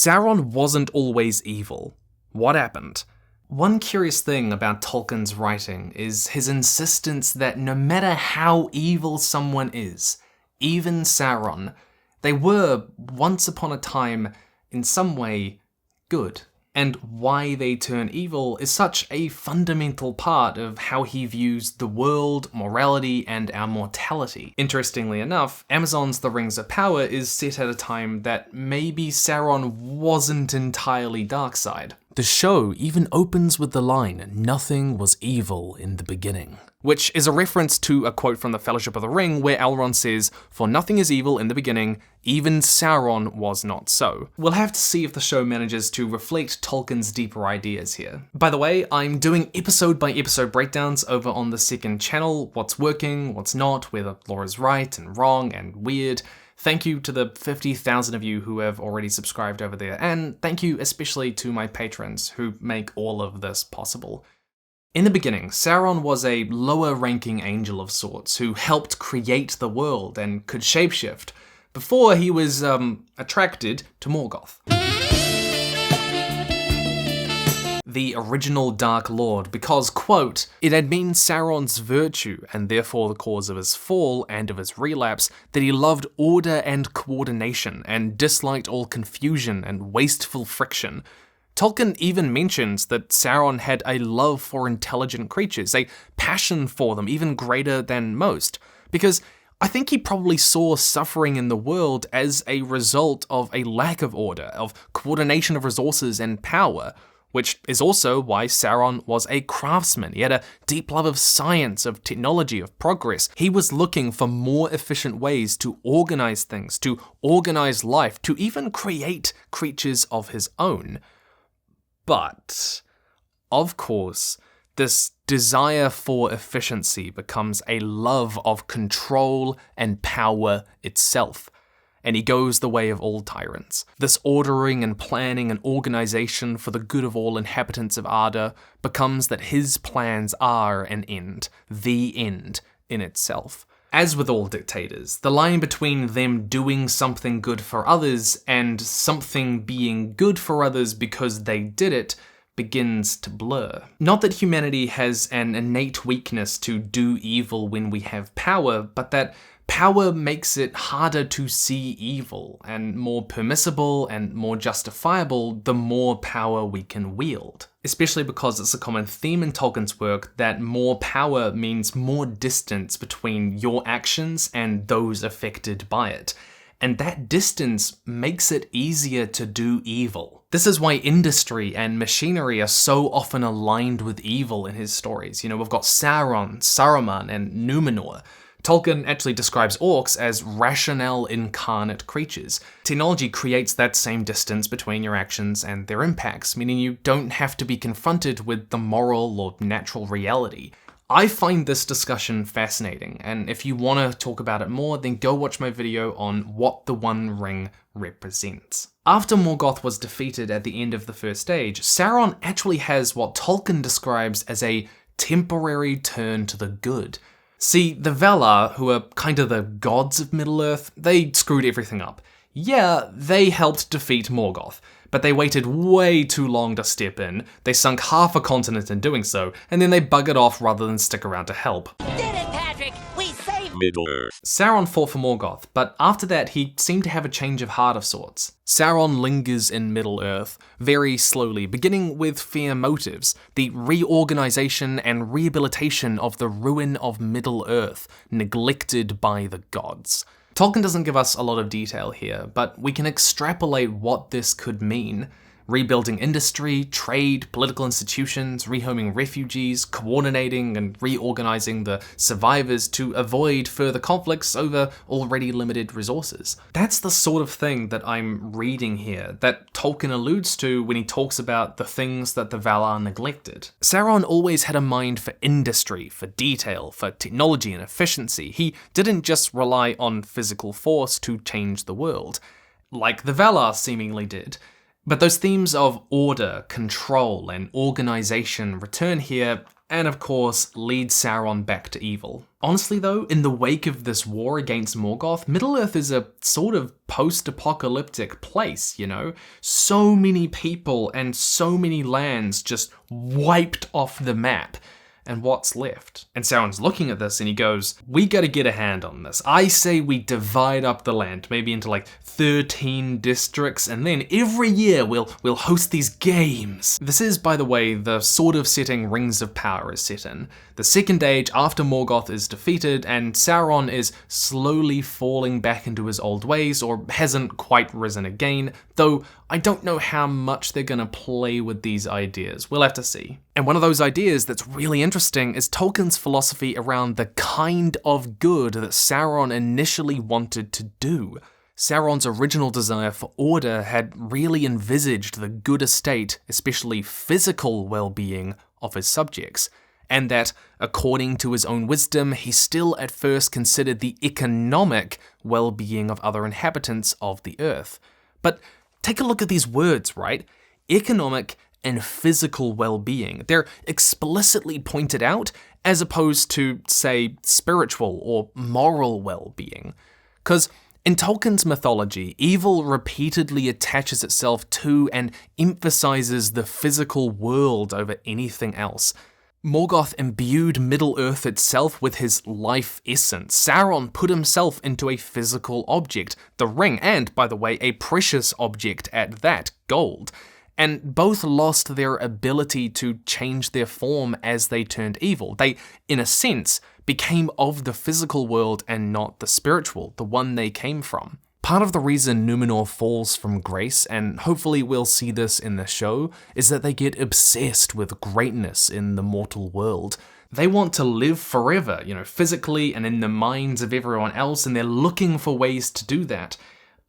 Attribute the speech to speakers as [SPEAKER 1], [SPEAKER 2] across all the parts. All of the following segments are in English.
[SPEAKER 1] Sauron wasn't always evil. What happened? One curious thing about Tolkien's writing is his insistence that no matter how evil someone is, even Sauron, they were, once upon a time, in some way, good. And why they turn evil is such a fundamental part of how he views the world, morality, and our mortality. Interestingly enough, Amazon's The Rings of Power is set at a time that maybe Sauron wasn't entirely darkside. The show even opens with the line, "Nothing was evil in the beginning," which is a reference to a quote from the Fellowship of the Ring where Elrond says, "For nothing is evil in the beginning, even Sauron was not so." We'll have to see if the show manages to reflect Tolkien's deeper ideas here. By the way, I'm doing episode by episode breakdowns over on the second channel, what's working, what's not, whether lore is right and wrong and weird. Thank you to the 50,000 of you who have already subscribed over there, and thank you especially to my patrons who make all of this possible. In the beginning, Sauron was a lower-ranking angel of sorts who helped create the world and could shapeshift, before he was, attracted to Morgoth. The original Dark Lord because, quote, "It had been Sauron's virtue, and therefore the cause of his fall and of his relapse, that he loved order and coordination, and disliked all confusion and wasteful friction." Tolkien even mentions that Sauron had a love for intelligent creatures, a passion for them even greater than most, because I think he probably saw suffering in the world as a result of a lack of order, of coordination of resources and power, which is also why Sauron was a craftsman. He had a deep love of science, of technology, of progress. He was looking for more efficient ways to organize things, to organize life, to even create creatures of his own. But, of course, this desire for efficiency becomes a love of control and power itself, and he goes the way of all tyrants. This ordering and planning and organization for the good of all inhabitants of Arda becomes that his plans are an end, the end in itself. As with all dictators, the line between them doing something good for others and something being good for others because they did it begins to blur. Not that humanity has an innate weakness to do evil when we have power, but that power makes it harder to see evil, and more permissible and more justifiable the more power we can wield. Especially because it's a common theme in Tolkien's work that more power means more distance between your actions and those affected by it. And that distance makes it easier to do evil. This is why industry and machinery are so often aligned with evil in his stories. You know, we've got Sauron, Saruman, and Numenor. Tolkien actually describes orcs as rationale incarnate creatures. Technology creates that same distance between your actions and their impacts, meaning you don't have to be confronted with the moral or natural reality. I find this discussion fascinating, and if you want to talk about it more, then go watch my video on what the One Ring represents. After Morgoth was defeated at the end of the First Age, Sauron actually has what Tolkien describes as a temporary turn to the good. See, the Valar, who are kind of the gods of Middle-earth, they screwed everything up. Yeah, they helped defeat Morgoth, but they waited way too long to step in, they sunk half a continent in doing so, and then they buggered off rather than stick around to help.
[SPEAKER 2] Did it, Patrick! We saved
[SPEAKER 3] Middle-earth.
[SPEAKER 1] Sauron fought for Morgoth, but after that he seemed to have a change of heart of sorts. Sauron lingers in Middle-earth, very slowly, beginning with fair motives, the reorganization and rehabilitation of the ruin of Middle-earth, neglected by the gods. Tolkien doesn't give us a lot of detail here, but we can extrapolate what this could mean. Rebuilding industry, trade, political institutions, rehoming refugees, coordinating and reorganizing the survivors to avoid further conflicts over already limited resources. That's the sort of thing that I'm reading here, that Tolkien alludes to when he talks about the things that the Valar neglected. Sauron always had a mind for industry, for detail, for technology and efficiency. He didn't just rely on physical force to change the world, like the Valar seemingly did. But those themes of order, control, and organization return here and of course lead Sauron back to evil. Honestly though, in the wake of this war against Morgoth, Middle-earth is a sort of post-apocalyptic place, you know? So many people and so many lands just wiped off the map. And what's left? And Sauron's looking at this and he goes, we gotta get a hand on this. I say we divide up the land, maybe into like 13 districts, and then every year we'll host these games. This is, by the way, the sort of setting Rings of Power is set in. The Second Age after Morgoth is defeated and Sauron is slowly falling back into his old ways, or hasn't quite risen again, though I don't know how much they're gonna play with these ideas. We'll have to see. And one of those ideas that's really interesting is Tolkien's philosophy around the kind of good that Sauron initially wanted to do. Sauron's original desire for order had really envisaged the good estate, especially physical well-being, of his subjects, and that, according to his own wisdom, he still at first considered the economic well-being of other inhabitants of the earth. But take a look at these words, right? Economic and physical well-being. They're explicitly pointed out as opposed to, say, spiritual or moral well-being. Because in Tolkien's mythology, evil repeatedly attaches itself to and emphasizes the physical world over anything else. Morgoth imbued Middle-earth itself with his life essence. Sauron put himself into a physical object, the ring, and, by the way, a precious object at that, gold. And both lost their ability to change their form as they turned evil. They, in a sense, became of the physical world and not the spiritual, the one they came from. Part of the reason Numenor falls from grace, and hopefully we'll see this in the show, is that they get obsessed with greatness in the mortal world. They want to live forever, physically and in the minds of everyone else, and they're looking for ways to do that,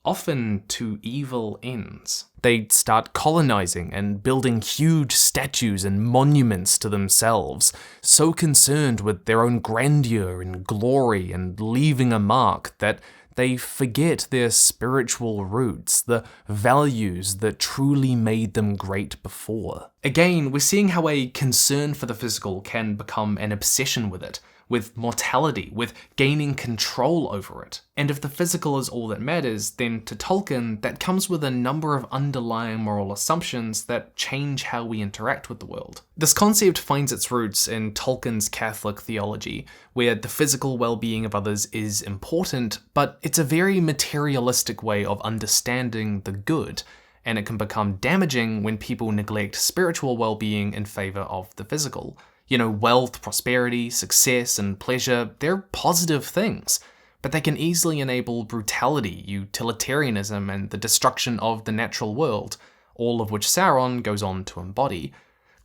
[SPEAKER 1] often to evil ends. They start colonizing and building huge statues and monuments to themselves, so concerned with their own grandeur and glory and leaving a mark that they forget their spiritual roots, the values that truly made them great before. Again, we're seeing how a concern for the physical can become an obsession with it, with mortality, with gaining control over it. And if the physical is all that matters, then to Tolkien, that comes with a number of underlying moral assumptions that change how we interact with the world. This concept finds its roots in Tolkien's Catholic theology, where the physical well-being of others is important, but it's a very materialistic way of understanding the good, and it can become damaging when people neglect spiritual well-being in favor of the physical. Wealth, prosperity, success, and pleasure, they're positive things, but they can easily enable brutality, utilitarianism, and the destruction of the natural world, all of which Sauron goes on to embody.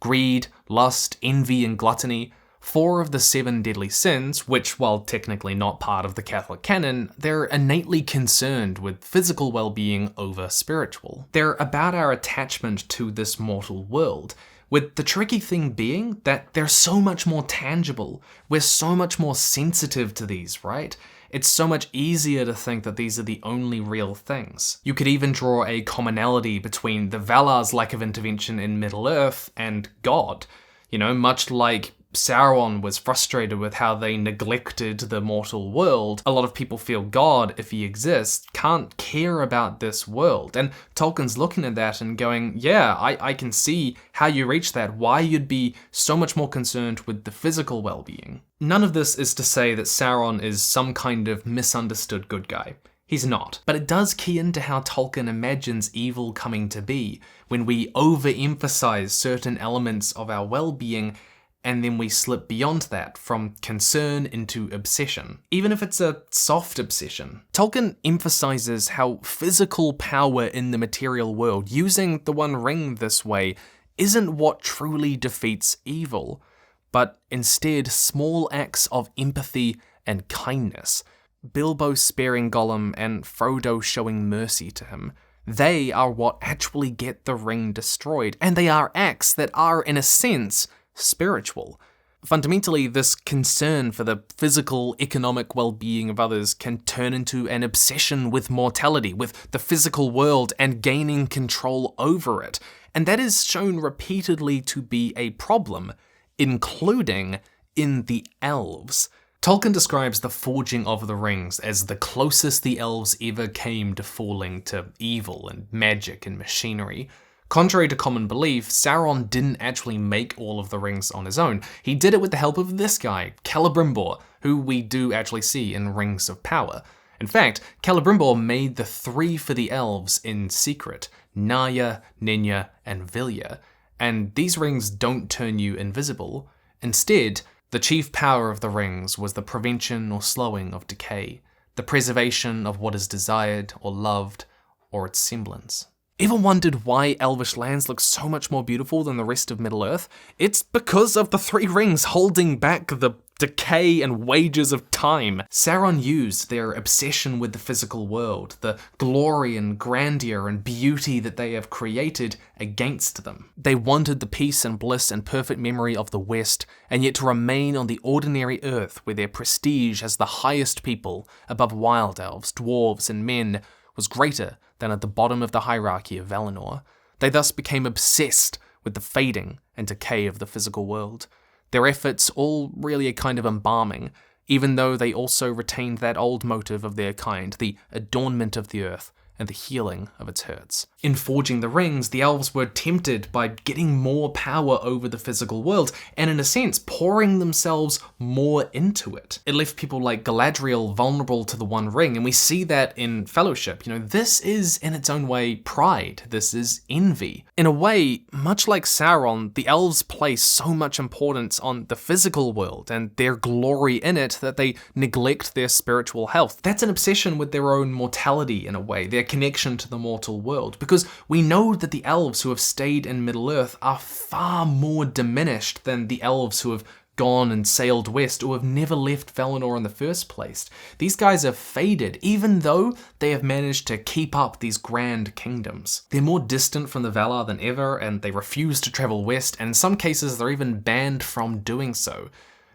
[SPEAKER 1] Greed, lust, envy, and gluttony, 4 of the 7 deadly sins, which, while technically not part of the Catholic canon, they're innately concerned with physical well-being over spiritual. They're about our attachment to this mortal world, with the tricky thing being that they're so much more tangible. We're so much more sensitive to these, right? It's so much easier to think that these are the only real things. You could even draw a commonality between the Valar's lack of intervention in Middle-earth and God. Much like Sauron was frustrated with how they neglected the mortal world, a lot of people feel God, if he exists, can't care about this world. And Tolkien's looking at that and going, yeah, I can see how you reach that, why you'd be so much more concerned with the physical well-being. None of this is to say that Sauron is some kind of misunderstood good guy. He's not. But it does key into how Tolkien imagines evil coming to be, when we overemphasize certain elements of our well-being and then we slip beyond that, from concern into obsession, even if it's a soft obsession. Tolkien emphasizes how physical power in the material world, using the One Ring this way, isn't what truly defeats evil, but instead small acts of empathy and kindness. Bilbo sparing Gollum and Frodo showing mercy to him. They are what actually get the ring destroyed, and they are acts that are, in a sense, spiritual. Fundamentally, this concern for the physical, economic well-being of others can turn into an obsession with mortality, with the physical world, and gaining control over it. And that is shown repeatedly to be a problem, including in the Elves. Tolkien describes the forging of the rings as the closest the elves ever came to falling to evil and magic and machinery. Contrary to common belief, Sauron didn't actually make all of the rings on his own. He did it with the help of this guy, Celebrimbor, who we do actually see in Rings of Power. In fact, Celebrimbor made the 3 for the elves in secret, Narya, Nenya, and Vilya, and these rings don't turn you invisible. Instead, the chief power of the rings was the prevention or slowing of decay, the preservation of what is desired or loved, or its semblance. Ever wondered why Elvish lands look so much more beautiful than the rest of Middle-earth? It's because of the 3 rings holding back the decay and wages of time. Sauron used their obsession with the physical world, the glory and grandeur and beauty that they have created, against them. They wanted the peace and bliss and perfect memory of the West, and yet to remain on the ordinary earth where their prestige as the highest people, above wild elves, dwarves, and men, was greater than at the bottom of the hierarchy of Valinor. They thus became obsessed with the fading and decay of the physical world. Their efforts all really a kind of embalming, even though they also retained that old motive of their kind, the adornment of the earth and the healing of its hurts. In forging the rings, the elves were tempted by getting more power over the physical world, and in a sense, pouring themselves more into it. It left people like Galadriel vulnerable to the One Ring, and we see that in Fellowship. This is, in its own way, pride. This is envy. In a way, much like Sauron, the elves place so much importance on the physical world and their glory in it that they neglect their spiritual health. That's an obsession with their own mortality in a way, their connection to the mortal world, because we know that the elves who have stayed in Middle-earth are far more diminished than the elves who have gone and sailed west or have never left Valinor in the first place. These guys are faded, even though they have managed to keep up these grand kingdoms. They're more distant from the Valar than ever, and they refuse to travel west, and in some cases they're even banned from doing so.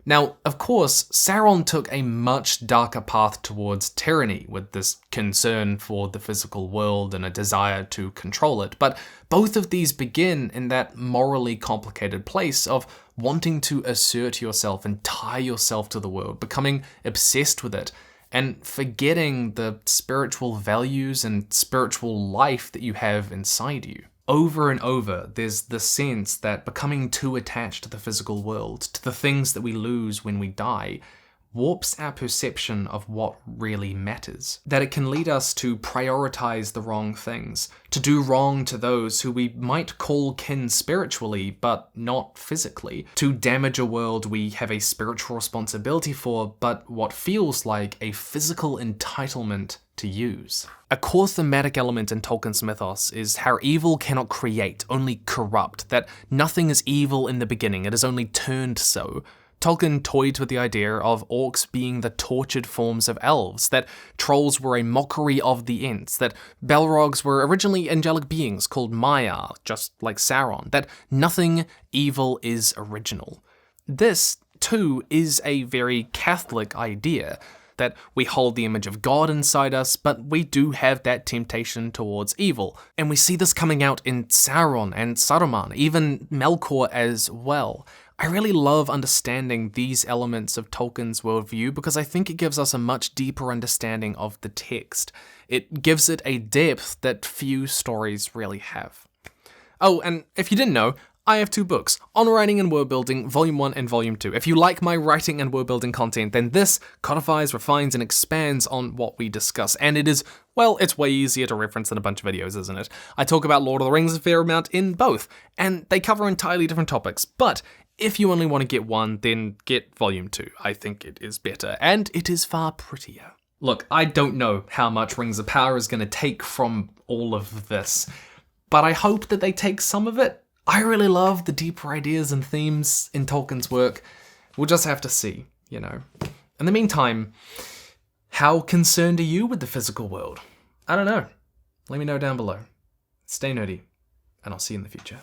[SPEAKER 1] Now, of course, Sauron took a much darker path towards tyranny with this concern for the physical world and a desire to control it, but both of these begin in that morally complicated place of wanting to assert yourself and tie yourself to the world, becoming obsessed with it, and forgetting the spiritual values and spiritual life that you have inside you. Over and over, there's the sense that becoming too attached to the physical world, to the things that we lose when we die, warps our perception of what really matters. That it can lead us to prioritize the wrong things, to do wrong to those who we might call kin spiritually, but not physically, to damage a world we have a spiritual responsibility for, but what feels like a physical entitlement to use. A core thematic element in Tolkien's mythos is how evil cannot create, only corrupt, that nothing is evil in the beginning, it is only turned so. Tolkien toyed with the idea of orcs being the tortured forms of elves, that trolls were a mockery of the Ents, that Balrogs were originally angelic beings called Maiar, just like Sauron, that nothing evil is original. This, too, is a very Catholic idea, that we hold the image of God inside us, but we do have that temptation towards evil. And we see this coming out in Sauron and Saruman, even Melkor as well. I really love understanding these elements of Tolkien's worldview because I think it gives us a much deeper understanding of the text. It gives it a depth that few stories really have. Oh, and if you didn't know, I have 2 books, On Writing and World Building, Volume 1 and Volume 2. If you like my writing and world building content, then this codifies, refines, and expands on what we discuss. And it is, well, it's way easier to reference than a bunch of videos, isn't it? I talk about Lord of the Rings a fair amount in both, and they cover entirely different topics. But if you only want to get one, then get Volume 2. I think it is better, and it is far prettier. Look, I don't know how much Rings of Power is going to take from all of this, but I hope that they take some of it. I really love the deeper ideas and themes in Tolkien's work. We'll just have to see, In the meantime, how concerned are you with the physical world? I don't know. Let me know down below. Stay nerdy, and I'll see you in the future.